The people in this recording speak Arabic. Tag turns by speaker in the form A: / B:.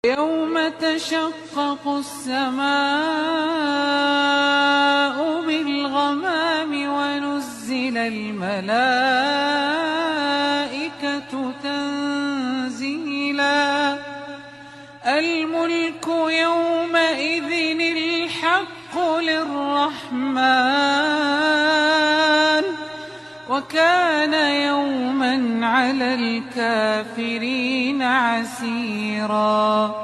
A: يوم تشقق السماء بالغمام ونزل الملائكة تنزيلا الملك يومئذ الحق للرحمن وكان يوما على الكافرين عسيرا.